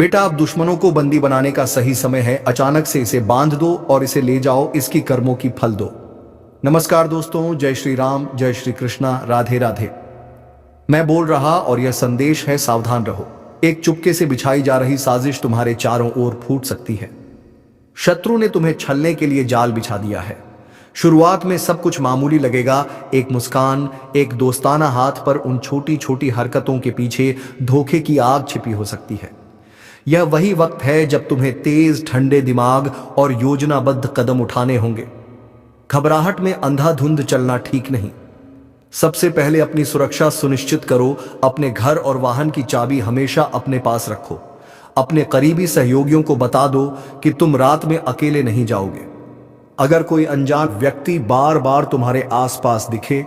बेटा, अब दुश्मनों को बंदी बनाने का सही समय है। अचानक से इसे बांध दो और इसे ले जाओ, इसकी कर्मों की फल दो। नमस्कार दोस्तों, जय श्री राम, जय श्री कृष्णा, राधे राधे। मैं बोल रहा और यह संदेश है, सावधान रहो। एक चुपके से बिछाई जा रही साजिश तुम्हारे चारों ओर फूट सकती है। शत्रु ने तुम्हें छलने के लिए जाल बिछा दिया है। शुरुआत में सब कुछ मामूली लगेगा। एक मुस्कान, एक दोस्ताना हाथ, पर उन छोटी छोटी हरकतों के पीछे धोखे की आग छिपी हो सकती है। यह वही वक्त है जब तुम्हें तेज ठंडे दिमाग और योजनाबद्ध कदम उठाने होंगे। घबराहट में अंधाधुंध चलना ठीक नहीं। सबसे पहले अपनी सुरक्षा सुनिश्चित करो। अपने घर और वाहन की चाबी हमेशा अपने पास रखो। अपने करीबी सहयोगियों को बता दो कि तुम रात में अकेले नहीं जाओगे। अगर कोई अनजान व्यक्ति बार बार तुम्हारे आसपास दिखे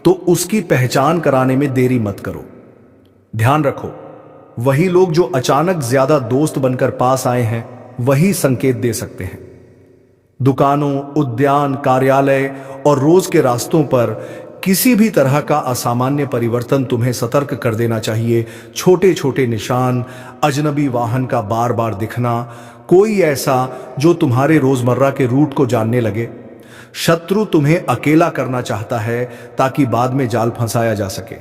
तो उसकी पहचान कराने में देरी मत करो। ध्यान रखो, वही लोग जो अचानक ज्यादा दोस्त बनकर पास आए हैं, वही संकेत दे सकते हैं। दुकानों, उद्यान, कार्यालय और रोज के रास्तों पर किसी भी तरह का असामान्य परिवर्तन तुम्हें सतर्क कर देना चाहिए। छोटे छोटे निशान, अजनबी वाहन का बार बार दिखना, कोई ऐसा जो तुम्हारे रोजमर्रा के रूट को जानने लगे। शत्रु तुम्हें अकेला करना चाहता है ताकि बाद में जाल फंसाया जा सके।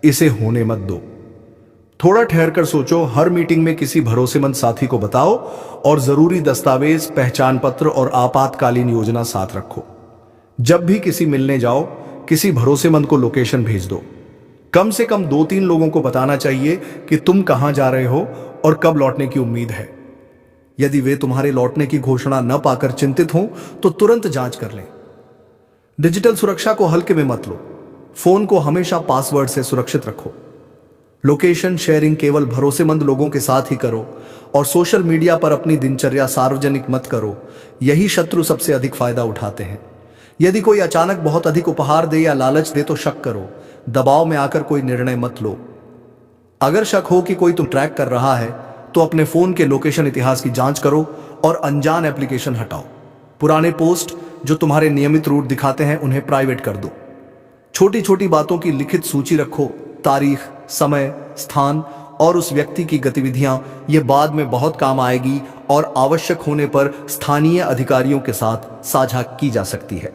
इसे होने मत दो। थोड़ा ठहर कर सोचो। हर मीटिंग में किसी भरोसेमंद साथी को बताओ और जरूरी दस्तावेज, पहचान पत्र और आपातकालीन योजना साथ रखो। जब भी किसी मिलने जाओ, किसी भरोसेमंद को लोकेशन भेज दो। कम से कम 2-3 लोगों को बताना चाहिए कि तुम कहां जा रहे हो और कब लौटने की उम्मीद है। यदि वे तुम्हारे लौटने की घोषणा न पाकर चिंतित हों तो तुरंत जांच कर लें। डिजिटल सुरक्षा को हल्के में मत लो। फोन को हमेशा पासवर्ड से सुरक्षित रखो। लोकेशन शेयरिंग केवल भरोसेमंद लोगों के साथ ही करो और सोशल मीडिया पर अपनी दिनचर्या सार्वजनिक मत करो। यही शत्रु सबसे अधिक फायदा उठाते हैं। यदि कोई अचानक बहुत अधिक उपहार दे या लालच दे तो शक करो। दबाव में आकर कोई निर्णय मत लो। अगर शक हो कि कोई तुम ट्रैक कर रहा है तो अपने फोन के लोकेशन इतिहास की जांच करो और अनजान एप्लीकेशन हटाओ। पुराने पोस्ट जो तुम्हारे नियमित रूट दिखाते हैं उन्हें प्राइवेट कर दो। छोटी छोटी बातों की लिखित सूची रखो। तारीख, समय, स्थान और उस व्यक्ति की गतिविधियां, ये बाद में बहुत काम आएगी और आवश्यक होने पर स्थानीय अधिकारियों के साथ साझा की जा सकती है।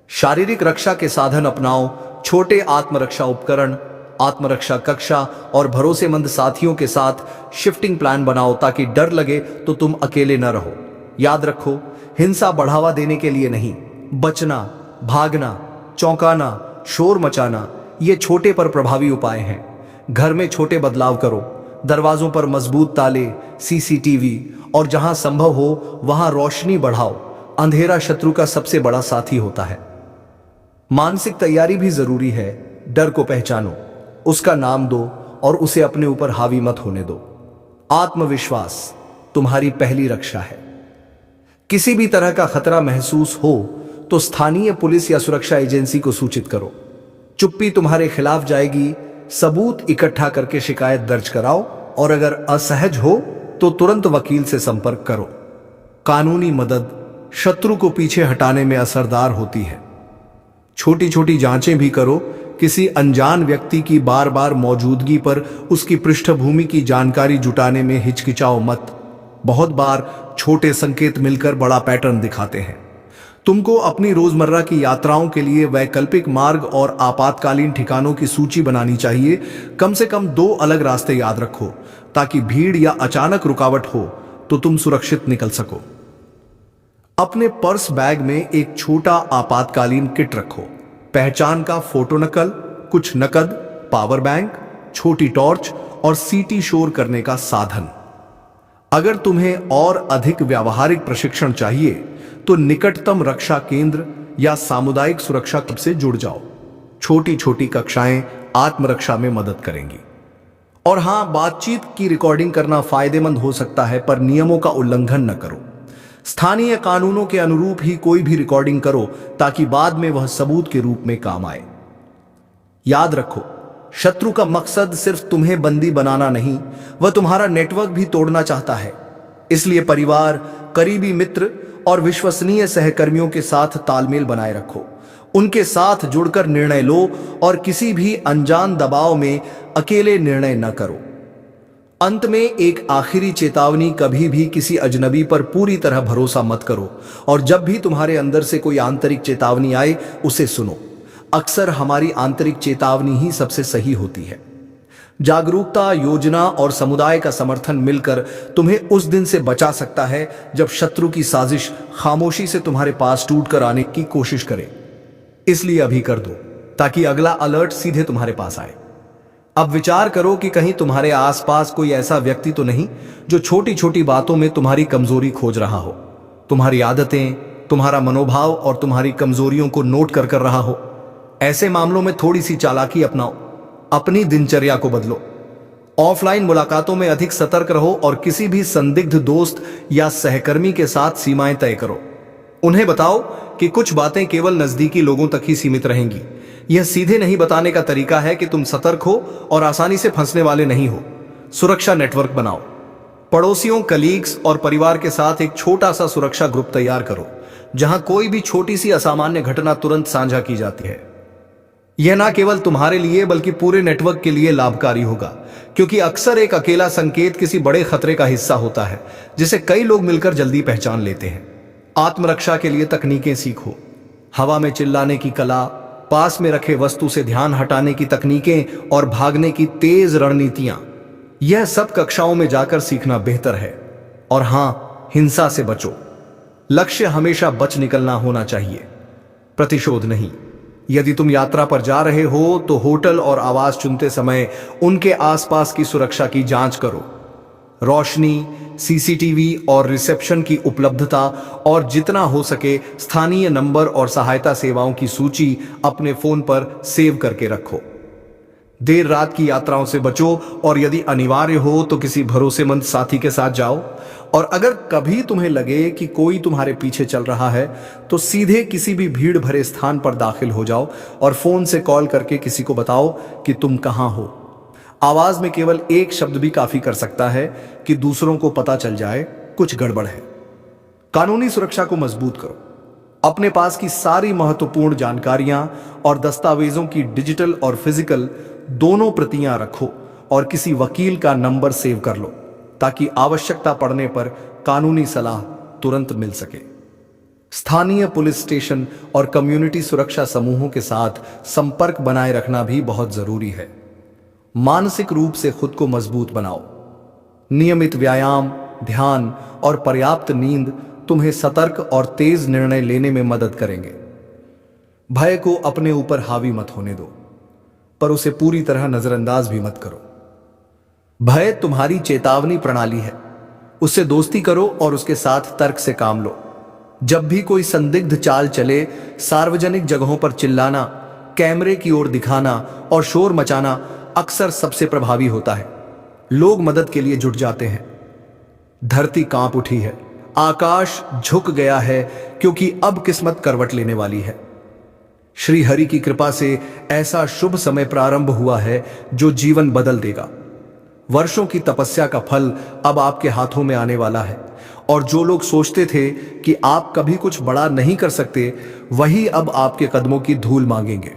शारीरिक रक्षा के साधन अपनाओ। छोटे आत्मरक्षा उपकरण, आत्मरक्षा कक्षा और भरोसेमंद साथियों के साथ शिफ्टिंग प्लान बनाओ ताकि डर लगे तो तुम अकेले न रहो। याद रखो, हिंसा बढ़ावा देने के लिए नहीं। बचना, भागना, चौंकाना, शोर मचाना, ये छोटे पर प्रभावी उपाय हैं। घर में छोटे बदलाव करो। दरवाजों पर मजबूत ताले, सीसीटीवी और जहां संभव हो वहां रोशनी बढ़ाओ। अंधेरा शत्रु का सबसे बड़ा साथी होता है। मानसिक तैयारी भी जरूरी है। डर को पहचानो, उसका नाम दो और उसे अपने ऊपर हावी मत होने दो। आत्मविश्वास तुम्हारी पहली रक्षा है। किसी भी तरह का खतरा महसूस हो तो स्थानीय पुलिस या सुरक्षा एजेंसी को सूचित करो। चुप्पी तुम्हारे खिलाफ जाएगी। सबूत इकट्ठा करके शिकायत दर्ज कराओ और अगर असहज हो तो तुरंत वकील से संपर्क करो। कानूनी मदद शत्रु को पीछे हटाने में असरदार होती है। छोटी छोटी जांचें भी करो। किसी अनजान व्यक्ति की बार बार मौजूदगी पर उसकी पृष्ठभूमि की जानकारी जुटाने में हिचकिचाओ मत। बहुत बार छोटे संकेत मिलकर बड़ा पैटर्न दिखाते हैं। तुमको अपनी रोजमर्रा की यात्राओं के लिए वैकल्पिक मार्ग और आपातकालीन ठिकानों की सूची बनानी चाहिए। कम से कम 2 अलग रास्ते याद रखो ताकि भीड़ या अचानक रुकावट हो तो तुम सुरक्षित निकल सको। अपने पर्स बैग में एक छोटा आपातकालीन किट रखो। पहचान का फोटो नकल, कुछ नकद, पावर बैंक, छोटी टॉर्च और सीटी शोर करने का साधन। अगर तुम्हें और अधिक व्यावहारिक प्रशिक्षण चाहिए तो निकटतम रक्षा केंद्र या सामुदायिक सुरक्षा क्लब से जुड़ जाओ। छोटी छोटी कक्षाएं आत्मरक्षा में मदद करेंगी। और हां, बातचीत की रिकॉर्डिंग करना फायदेमंद हो सकता है, पर नियमों का उल्लंघन न करो। स्थानीय कानूनों के अनुरूप ही कोई भी रिकॉर्डिंग करो ताकि बाद में वह सबूत के रूप में काम आए। याद रखो, शत्रु का मकसद सिर्फ तुम्हें बंदी बनाना नहीं, वह तुम्हारा नेटवर्क भी तोड़ना चाहता है। इसलिए परिवार, करीबी मित्र और विश्वसनीय सहकर्मियों के साथ तालमेल बनाए रखो। उनके साथ जुड़कर निर्णय लो और किसी भी अनजान दबाव में अकेले निर्णय न करो। अंत में एक आखिरी चेतावनी, कभी भी किसी अजनबी पर पूरी तरह भरोसा मत करो, और जब भी तुम्हारे अंदर से कोई आंतरिक चेतावनी आए उसे सुनो। अक्सर हमारी आंतरिक चेतावनी ही सबसे सही होती है। जागरूकता, योजना और समुदाय का समर्थन मिलकर तुम्हें उस दिन से बचा सकता है जब शत्रु की साजिश खामोशी से तुम्हारे पास टूट कर आने की कोशिश करे। इसलिए अभी कर दो, ताकि अगला अलर्ट सीधे तुम्हारे पास आए। अब विचार करो कि कहीं तुम्हारे आसपास कोई ऐसा व्यक्ति तो नहीं जो छोटी छोटी बातों में तुम्हारी कमजोरी खोज रहा हो, तुम्हारी आदतें, तुम्हारा मनोभाव और तुम्हारी कमजोरियों को नोट कर रहा हो। ऐसे मामलों में थोड़ी सी चालाकी अपनाओ, अपनी दिनचर्या को बदलो, ऑफलाइन मुलाकातों में अधिक सतर्क रहो और किसी भी संदिग्ध दोस्त या सहकर्मी के साथ सीमाएं तय करो। उन्हें बताओ कि कुछ बातें केवल नजदीकी लोगों तक ही सीमित रहेंगी। यह सीधे नहीं बताने का तरीका है कि तुम सतर्क हो और आसानी से फंसने वाले नहीं हो। सुरक्षा नेटवर्क बनाओ, पड़ोसियों, कलीग्स और परिवार के साथ एक छोटा सा सुरक्षा ग्रुप तैयार करो, जहां कोई भी छोटी सी असामान्य घटना तुरंत साझा की जाती है। यह ना केवल तुम्हारे लिए बल्कि पूरे नेटवर्क के लिए लाभकारी होगा, क्योंकि अक्सर एक अकेला संकेत किसी बड़े खतरे का हिस्सा होता है, जिसे कई लोग मिलकर जल्दी पहचान लेते हैं। आत्मरक्षा के लिए तकनीकें सीखो, हवा में चिल्लाने की कला, पास में रखे वस्तु से ध्यान हटाने की तकनीकें और भागने की तेज रणनीतियां, यह सब कक्षाओं में जाकर सीखना बेहतर है। और हां, हिंसा से बचो। लक्ष्य हमेशा बच निकलना होना चाहिए, प्रतिशोध नहीं। यदि तुम यात्रा पर जा रहे हो तो होटल और आवास चुनते समय उनके आसपास की सुरक्षा की जांच करो। रोशनी, सीसीटीवी और रिसेप्शन की उपलब्धता और जितना हो सके स्थानीय नंबर और सहायता सेवाओं की सूची अपने फोन पर सेव करके रखो। देर रात की यात्राओं से बचो और यदि अनिवार्य हो तो किसी भरोसेमंद साथी के साथ जाओ। और अगर कभी तुम्हें लगे कि कोई तुम्हारे पीछे चल रहा है तो सीधे किसी भी भीड़ भरे स्थान पर दाखिल हो जाओ और फोन से कॉल करके किसी को बताओ कि तुम कहां हो। आवाज में केवल एक शब्द भी काफी कर सकता है कि दूसरों को पता चल जाए कुछ गड़बड़ है। कानूनी सुरक्षा को मजबूत करो। अपने पास की सारी महत्वपूर्ण जानकारियां और दस्तावेजों की डिजिटल और फिजिकल दोनों प्रतियां रखो और किसी वकील का नंबर सेव कर लो, ताकि आवश्यकता पड़ने पर कानूनी सलाह तुरंत मिल सके। स्थानीय पुलिस स्टेशन और कम्युनिटी सुरक्षा समूहों के साथ संपर्क बनाए रखना भी बहुत जरूरी है। मानसिक रूप से खुद को मजबूत बनाओ। नियमित व्यायाम, ध्यान और पर्याप्त नींद तुम्हें सतर्क और तेज निर्णय लेने में मदद करेंगे। भय को अपने ऊपर हावी मत होने दो, पर उसे पूरी तरह नजरअंदाज भी मत करो। भय तुम्हारी चेतावनी प्रणाली है, उससे दोस्ती करो और उसके साथ तर्क से काम लो। जब भी कोई संदिग्ध चाल चले, सार्वजनिक जगहों पर चिल्लाना, कैमरे की ओर दिखाना और शोर मचाना अक्सर सबसे प्रभावी होता है। लोग मदद के लिए जुट जाते हैं। धरती कांप उठी है, आकाश झुक गया है, क्योंकि अब किस्मत करवट लेने वाली है। श्री हरि की कृपा से ऐसा शुभ समय प्रारंभ हुआ है जो जीवन बदल देगा। वर्षों की तपस्या का फल अब आपके हाथों में आने वाला है, और जो लोग सोचते थे कि आप कभी कुछ बड़ा नहीं कर सकते, वही अब आपके कदमों की धूल मांगेंगे।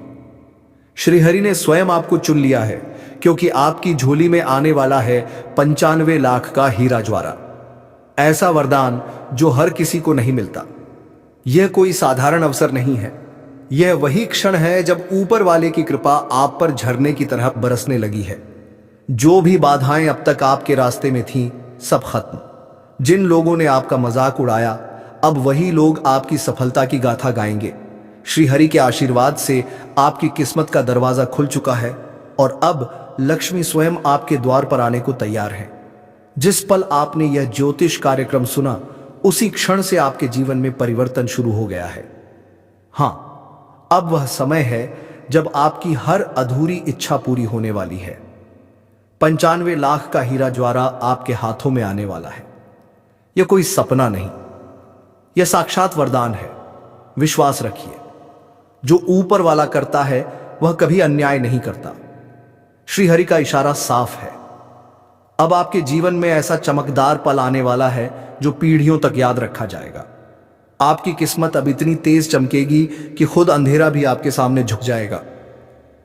श्रीहरि ने स्वयं आपको चुन लिया है, क्योंकि आपकी झोली में आने वाला है 95 लाख का हीरा ज्वारा। ऐसा वरदान जो हर किसी को नहीं मिलता। यह कोई साधारण अवसर नहीं है, यह वही क्षण है जब ऊपर वाले की कृपा आप पर झरने की तरह बरसने लगी है। जो भी बाधाएं अब तक आपके रास्ते में थीं, सब खत्म। जिन लोगों ने आपका मजाक उड़ाया, अब वही लोग आपकी सफलता की गाथा गाएंगे। श्रीहरि के आशीर्वाद से आपकी किस्मत का दरवाजा खुल चुका है और अब लक्ष्मी स्वयं आपके द्वार पर आने को तैयार है। जिस पल आपने यह ज्योतिष कार्यक्रम सुना, उसी क्षण से आपके जीवन में परिवर्तन शुरू हो गया है। हां, अब वह समय है जब आपकी हर अधूरी इच्छा पूरी होने वाली है। 95 लाख का हीरा ज्वारा आपके हाथों में आने वाला है। यह कोई सपना नहीं, यह साक्षात वरदान है। विश्वास रखिए, जो ऊपर वाला करता है वह कभी अन्याय नहीं करता। श्रीहरि का इशारा साफ है। अब आपके जीवन में ऐसा चमकदार पल आने वाला है जो पीढ़ियों तक याद रखा जाएगा। आपकी किस्मत अब इतनी तेज चमकेगी कि खुद अंधेरा भी आपके सामने झुक जाएगा।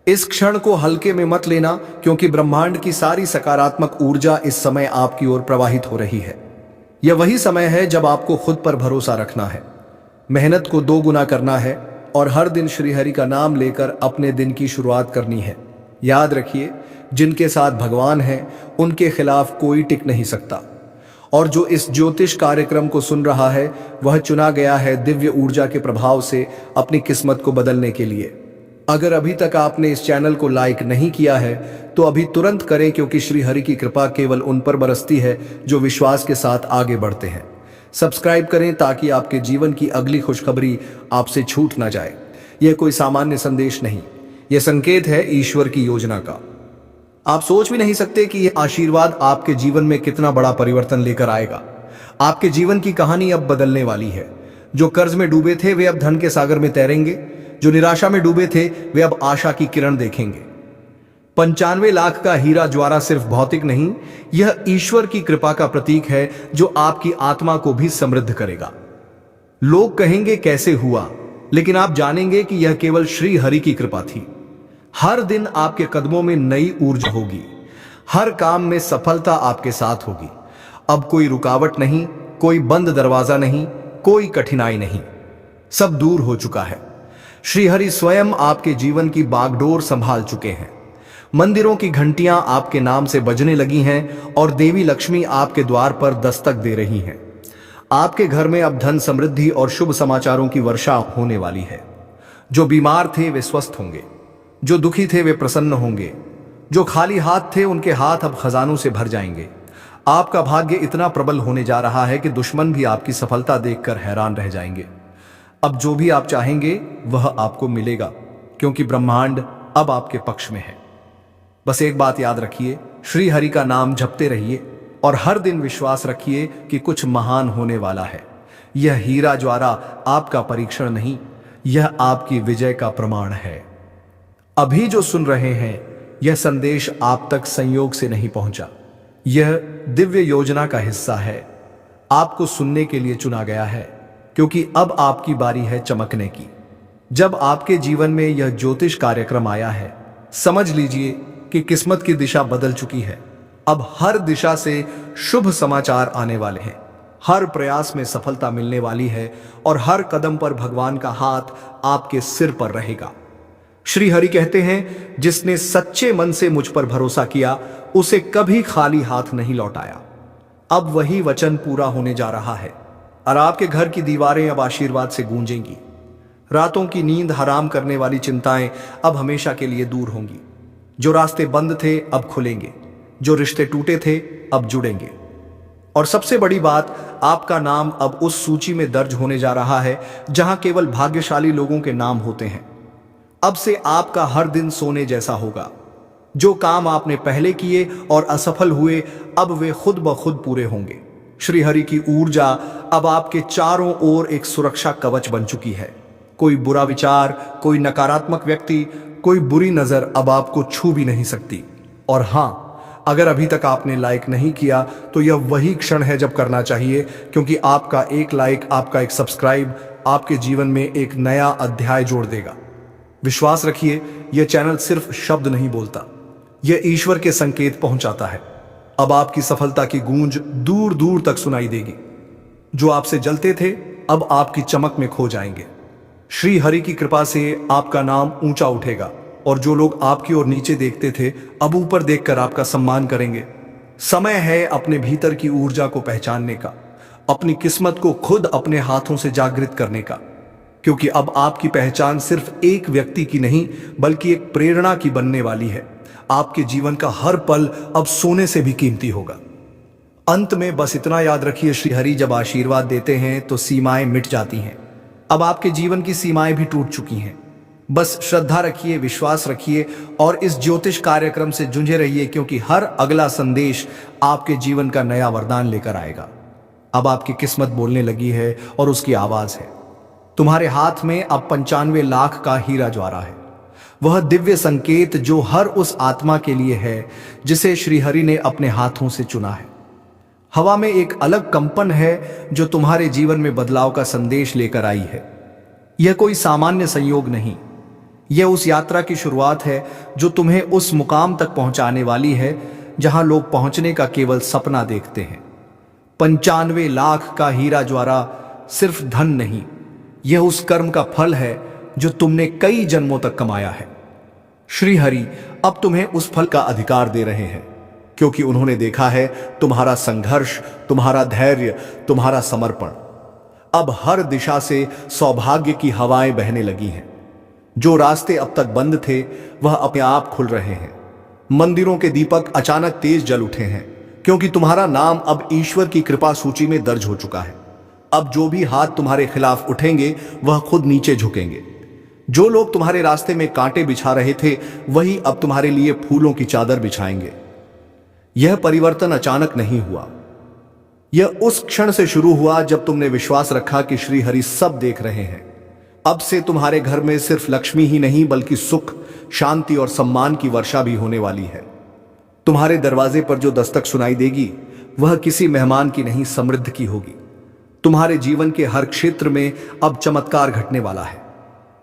इस क्षण को हल्के में मत लेना, क्योंकि ब्रह्मांड की सारी सकारात्मक ऊर्जा इस समय आपकी ओर प्रवाहित हो रही है। यह वही समय है जब आपको खुद पर भरोसा रखना है, मेहनत को 2 गुना करना है और हर दिन श्रीहरि का नाम लेकर अपने दिन की शुरुआत करनी है। याद रखिए, जिनके साथ भगवान है उनके खिलाफ कोई टिक नहीं सकता। और जो इस ज्योतिष कार्यक्रम को सुन रहा है वह चुना गया है दिव्य ऊर्जा के प्रभाव से अपनी किस्मत को बदलने के लिए। अगर अभी तक आपने इस चैनल को लाइक नहीं किया है तो अभी तुरंत करें, क्योंकि श्रीहरि की कृपा केवल उन पर बरसती है जो विश्वास के साथ आगे बढ़ते हैं। सब्सक्राइब करें ताकि आपके जीवन की अगली खुशखबरी आपसे छूट ना जाए। यह कोई सामान्य संदेश नहीं, यह संकेत है ईश्वर की योजना का। आप सोच भी नहीं सकते कि यह आशीर्वाद आपके जीवन में कितना बड़ा परिवर्तन लेकर आएगा। आपके जीवन की कहानी अब बदलने वाली है। जो कर्ज में डूबे थे वे अब धन के सागर में तैरेंगे, जो निराशा में डूबे थे वे अब आशा की किरण देखेंगे। 95 लाख का हीरा ज्वारा सिर्फ भौतिक नहीं, यह ईश्वर की कृपा का प्रतीक है जो आपकी आत्मा को भी समृद्ध करेगा। लोग कहेंगे कैसे हुआ, लेकिन आप जानेंगे कि यह केवल श्री हरि की कृपा थी। हर दिन आपके कदमों में नई ऊर्जा होगी, हर काम में सफलता आपके साथ होगी। अब कोई रुकावट नहीं, कोई बंद दरवाजा नहीं, कोई कठिनाई नहीं, सब दूर हो चुका है। श्रीहरि स्वयं आपके जीवन की बागडोर संभाल चुके हैं। मंदिरों की घंटियां आपके नाम से बजने लगी हैं और देवी लक्ष्मी आपके द्वार पर दस्तक दे रही हैं। आपके घर में अब धन, समृद्धि और शुभ समाचारों की वर्षा होने वाली है। जो बीमार थे वे स्वस्थ होंगे, जो दुखी थे वे प्रसन्न होंगे, जो खाली हाथ थे उनके हाथ अब खजानों से भर जाएंगे। आपका भाग्य इतना प्रबल होने जा रहा है कि दुश्मन भी आपकी सफलता देखकर हैरान रह जाएंगे। अब जो भी आप चाहेंगे वह आपको मिलेगा, क्योंकि ब्रह्मांड अब आपके पक्ष में है। बस एक बात याद रखिए, श्री हरि का नाम जपते रहिए और हर दिन विश्वास रखिए कि कुछ महान होने वाला है। यह हीरा ज्वारा आपका परीक्षण नहीं, यह आपकी विजय का प्रमाण है। अभी जो सुन रहे हैं यह संदेश आप तक संयोग से नहीं पहुंचा, यह दिव्य योजना का हिस्सा है। आपको सुनने के लिए चुना गया है, क्योंकि अब आपकी बारी है चमकने की। जब आपके जीवन में यह ज्योतिष कार्यक्रम आया है, समझ लीजिए कि किस्मत की दिशा बदल चुकी है। अब हर दिशा से शुभ समाचार आने वाले हैं, हर प्रयास में सफलता मिलने वाली है और हर कदम पर भगवान का हाथ आपके सिर पर रहेगा। श्री हरि कहते हैं, जिसने सच्चे मन से मुझ पर भरोसा किया उसे कभी खाली हाथ नहीं लौटाया। अब वही वचन पूरा होने जा रहा है और आपके घर की दीवारें अब आशीर्वाद से गूंजेंगी। रातों की नींद हराम करने वाली चिंताएं अब हमेशा के लिए दूर होंगी। जो रास्ते बंद थे अब खुलेंगे, जो रिश्ते टूटे थे अब जुड़ेंगे। और सबसे बड़ी बात, आपका नाम अब उस सूची में दर्ज होने जा रहा है जहां केवल भाग्यशाली लोगों के नाम होते हैं। अब से आपका हर दिन सोने जैसा होगा। जो काम आपने पहले किए और असफल हुए, अब वे खुद ब खुद पूरे होंगे। श्री हरि की ऊर्जा अब आपके चारों ओर एक सुरक्षा कवच बन चुकी है। कोई बुरा विचार, कोई नकारात्मक व्यक्ति, कोई बुरी नजर अब आपको छू भी नहीं सकती। और हां, अगर अभी तक आपने लाइक नहीं किया तो यह वही क्षण है जब करना चाहिए, क्योंकि आपका एक लाइक, आपका एक सब्सक्राइब आपके जीवन में एक नया अध्याय जोड़ देगा। विश्वास रखिए, यह चैनल सिर्फ शब्द नहीं बोलता, यह ईश्वर के संकेत पहुंचाता है। अब आपकी सफलता की गूंज दूर दूर तक सुनाई देगी। जो आपसे जलते थे अब आपकी चमक में खो जाएंगे। श्री हरि की कृपा से आपका नाम ऊंचा उठेगा और जो लोग आपकी ओर नीचे देखते थे अब ऊपर देखकर आपका सम्मान करेंगे। समय है अपने भीतर की ऊर्जा को पहचानने का, अपनी किस्मत को खुद अपने हाथों से जागृत करने का, क्योंकि अब आपकी पहचान सिर्फ एक व्यक्ति की नहीं बल्कि एक प्रेरणा की बनने वाली है। आपके जीवन का हर पल अब सोने से भी कीमती होगा। अंत में बस इतना याद रखिए, श्री हरि जब आशीर्वाद देते हैं तो सीमाएं मिट जाती हैं। अब आपके जीवन की सीमाएं भी टूट चुकी हैं। बस श्रद्धा रखिए, विश्वास रखिए और इस ज्योतिष कार्यक्रम से जुझे रहिए, क्योंकि हर अगला संदेश आपके जीवन का नया वरदान लेकर आएगा। अब आपकी किस्मत बोलने लगी है और उसकी आवाज है। तुम्हारे हाथ में अब 95 लाख का हीरा ज्वारा है, वह दिव्य संकेत जो हर उस आत्मा के लिए है जिसे श्री हरि ने अपने हाथों से चुना है। हवा में एक अलग कंपन है जो तुम्हारे जीवन में बदलाव का संदेश लेकर आई है। यह कोई सामान्य संयोग नहीं, यह उस यात्रा की शुरुआत है जो तुम्हें उस मुकाम तक पहुंचाने वाली है जहां लोग पहुंचने का केवल सपना देखते हैं। 95 लाख का हीरा ज्वारा सिर्फ धन नहीं, यह उस कर्म का फल है जो तुमने कई जन्मों तक कमाया है। श्री हरि अब तुम्हें उस फल का अधिकार दे रहे हैं, क्योंकि उन्होंने देखा है तुम्हारा संघर्ष, तुम्हारा धैर्य, तुम्हारा समर्पण। अब हर दिशा से सौभाग्य की हवाएं बहने लगी हैं। जो रास्ते अब तक बंद थे वह अपने आप खुल रहे हैं। मंदिरों के दीपक अचानक तेज जल उठे हैं, क्योंकि तुम्हारा नाम अब ईश्वर की कृपा सूची में दर्ज हो चुका है। अब जो भी हाथ तुम्हारे खिलाफ उठेंगे वह खुद नीचे झुकेंगे। जो लोग तुम्हारे रास्ते में कांटे बिछा रहे थे वही अब तुम्हारे लिए फूलों की चादर बिछाएंगे। यह परिवर्तन अचानक नहीं हुआ, यह उस क्षण से शुरू हुआ जब तुमने विश्वास रखा कि श्री हरि सब देख रहे हैं। अब से तुम्हारे घर में सिर्फ लक्ष्मी ही नहीं बल्कि सुख, शांति और सम्मान की वर्षा भी होने वाली है। तुम्हारे दरवाजे पर जो दस्तक सुनाई देगी वह किसी मेहमान की नहीं, समृद्ध की होगी। तुम्हारे जीवन के हर क्षेत्र में अब चमत्कार घटने वाला है,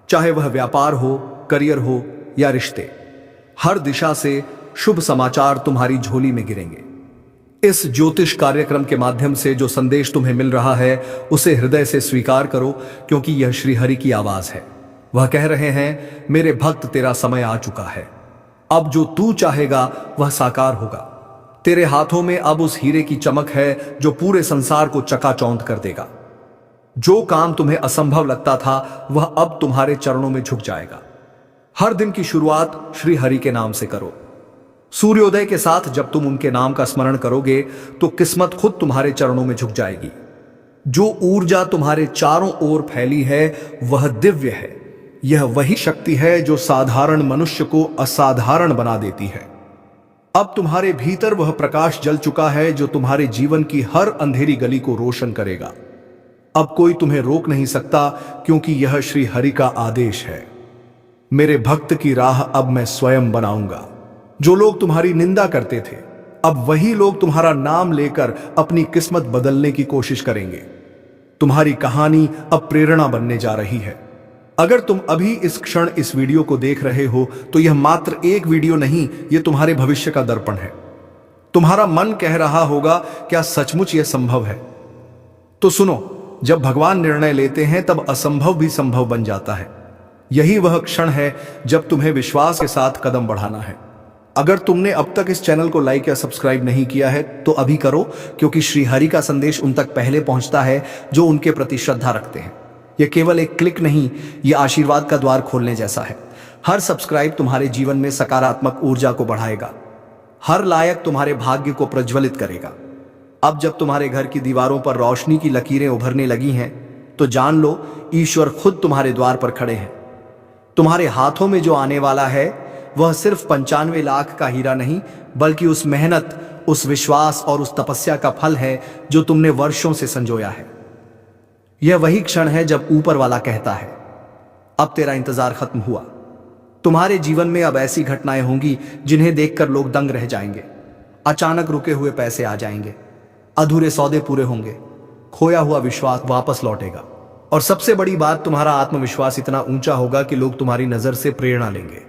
चाहे वह व्यापार हो, करियर हो या रिश्ते। हर दिशा से शुभ समाचार तुम्हारी झोली में गिरेंगे। इस ज्योतिष कार्यक्रम के माध्यम से जो संदेश तुम्हें मिल रहा है उसे हृदय से स्वीकार करो, क्योंकि यह श्री हरि की आवाज है। वह कह रहे हैं, मेरे भक्त तेरा समय आ चुका है। अब जो तू चाहेगा वह साकार होगा। तेरे हाथों में अब उस हीरे की चमक है जो पूरे संसार को चकाचौंध कर देगा। जो काम तुम्हें असंभव लगता था वह अब तुम्हारे चरणों में झुक जाएगा। हर दिन की शुरुआत श्री हरि के नाम से करो। सूर्योदय के साथ जब तुम उनके नाम का स्मरण करोगे तो किस्मत खुद तुम्हारे चरणों में झुक जाएगी। जो ऊर्जा तुम्हारे चारों ओर फैली है वह दिव्य है। यह वही शक्ति है जो साधारण मनुष्य को असाधारण बना देती है। अब तुम्हारे भीतर वह प्रकाश जल चुका है जो तुम्हारे जीवन की हर अंधेरी गली को रोशन करेगा। अब कोई तुम्हें रोक नहीं सकता, क्योंकि यह श्री हरि का आदेश है। मेरे भक्त की राह अब मैं स्वयं बनाऊंगा। जो लोग तुम्हारी निंदा करते थे अब वही लोग तुम्हारा नाम लेकर अपनी किस्मत बदलने की कोशिश करेंगे। तुम्हारी कहानी अब प्रेरणा बनने जा रही है। अगर तुम अभी इस क्षण इस वीडियो को देख रहे हो तो यह मात्र एक वीडियो नहीं, यह तुम्हारे भविष्य का दर्पण है। तुम्हारा मन कह रहा होगा, क्या सचमुच यह संभव है? तो सुनो, जब भगवान निर्णय लेते हैं तब असंभव भी संभव बन जाता है। यही वह क्षण है जब तुम्हें विश्वास के साथ कदम बढ़ाना है। अगर तुमने अब तक इस चैनल को लाइक या सब्सक्राइब नहीं किया है तो अभी करो, क्योंकि श्री हरि का संदेश उन तक पहले पहुंचता है जो उनके प्रति श्रद्धा रखते हैं। यह केवल एक क्लिक नहीं, यह आशीर्वाद का द्वार खोलने जैसा है। हर सब्सक्राइब तुम्हारे जीवन में सकारात्मक ऊर्जा को बढ़ाएगा। हर लायक तुम्हारे भाग्य को प्रज्वलित करेगा। अब जब तुम्हारे घर की दीवारों पर रोशनी की लकीरें उभरने लगी हैं तो जान लो, ईश्वर खुद तुम्हारे द्वार पर खड़े हैं। तुम्हारे हाथों में जो आने वाला है वह सिर्फ 95 लाख का हीरा नहीं, बल्कि उस मेहनत, उस विश्वास और उस तपस्या का फल है जो तुमने वर्षों से संजोया है। यह वही क्षण है जब ऊपर वाला कहता है, अब तेरा इंतजार खत्म हुआ। तुम्हारे जीवन में अब ऐसी घटनाएं होंगी जिन्हें देखकर लोग दंग रह जाएंगे। अचानक रुके हुए पैसे आ जाएंगे, अधूरे सौदे पूरे होंगे, खोया हुआ विश्वास वापस लौटेगा, और सबसे बड़ी बात, तुम्हारा आत्मविश्वास इतना ऊंचा होगा कि लोग तुम्हारी नजर से प्रेरणा लेंगे।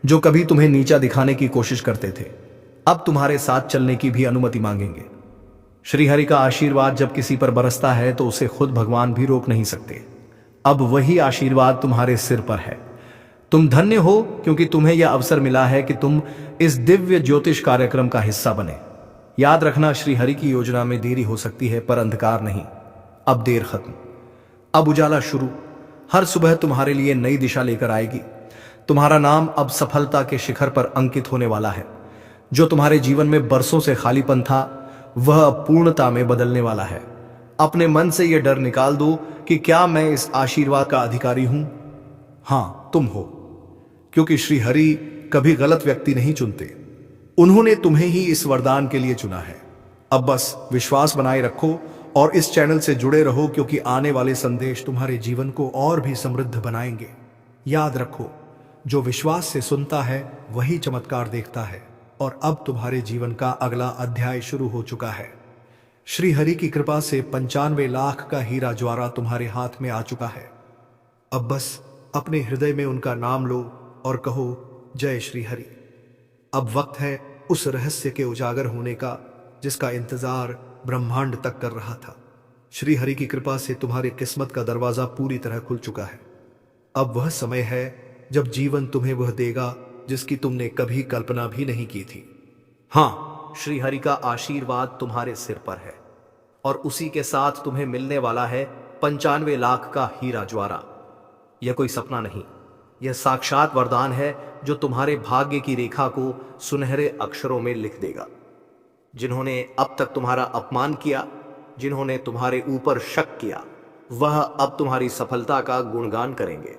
जो कभी तुम्हें नीचा दिखाने की कोशिश करते थे अब तुम्हारे साथ चलने की भी अनुमति मांगेंगे। श्री हरि का आशीर्वाद जब किसी पर बरसता है तो उसे खुद भगवान भी रोक नहीं सकते। अब वही आशीर्वाद तुम्हारे सिर पर है। तुम धन्य हो, क्योंकि तुम्हें यह अवसर मिला है कि तुम इस दिव्य ज्योतिष कार्यक्रम का हिस्सा बने। याद रखना, श्री हरि की योजना में देरी हो सकती है पर अंधकार नहीं। अब देर खत्म, अब उजाला शुरू। हर सुबह तुम्हारे लिए नई दिशा लेकर आएगी। तुम्हारा नाम अब सफलता के शिखर पर अंकित होने वाला है। जो तुम्हारे जीवन में बरसों से खालीपन था वह पूर्णता में बदलने वाला है। अपने मन से यह डर निकाल दो कि क्या मैं इस आशीर्वाद का अधिकारी हूं? हां, तुम हो, क्योंकि श्री हरि कभी गलत व्यक्ति नहीं चुनते। उन्होंने तुम्हें ही इस वरदान के लिए चुना है। अब बस विश्वास बनाए रखो और इस चैनल से जुड़े रहो, क्योंकि आने वाले संदेश तुम्हारे जीवन को और भी समृद्ध बनाएंगे। याद रखो, जो विश्वास से सुनता है वही चमत्कार देखता है। और अब तुम्हारे जीवन का अगला अध्याय शुरू हो चुका है। श्री हरि की कृपा से 95 लाख का हीरा ज्वारा तुम्हारे हाथ में आ चुका है। अब बस अपने हृदय में उनका नाम लो और कहो जय श्री हरि। अब वक्त है उस रहस्य के उजागर होने का जिसका इंतजार ब्रह्मांड तक कर रहा था। श्री हरि की कृपा से तुम्हारी किस्मत का दरवाजा पूरी तरह खुल चुका है। अब वह समय है जब जीवन तुम्हें वह देगा जिसकी तुमने कभी कल्पना भी नहीं की थी। हाँ, श्री हरि का आशीर्वाद तुम्हारे सिर पर है और उसी के साथ तुम्हें मिलने वाला है 95 लाख का हीरा ज्वारा। यह कोई सपना नहीं, यह साक्षात वरदान है जो तुम्हारे भाग्य की रेखा को सुनहरे अक्षरों में लिख देगा। जिन्होंने अब तक तुम्हारा अपमान किया, जिन्होंने तुम्हारे ऊपर शक किया, वह अब तुम्हारी सफलता का गुणगान करेंगे।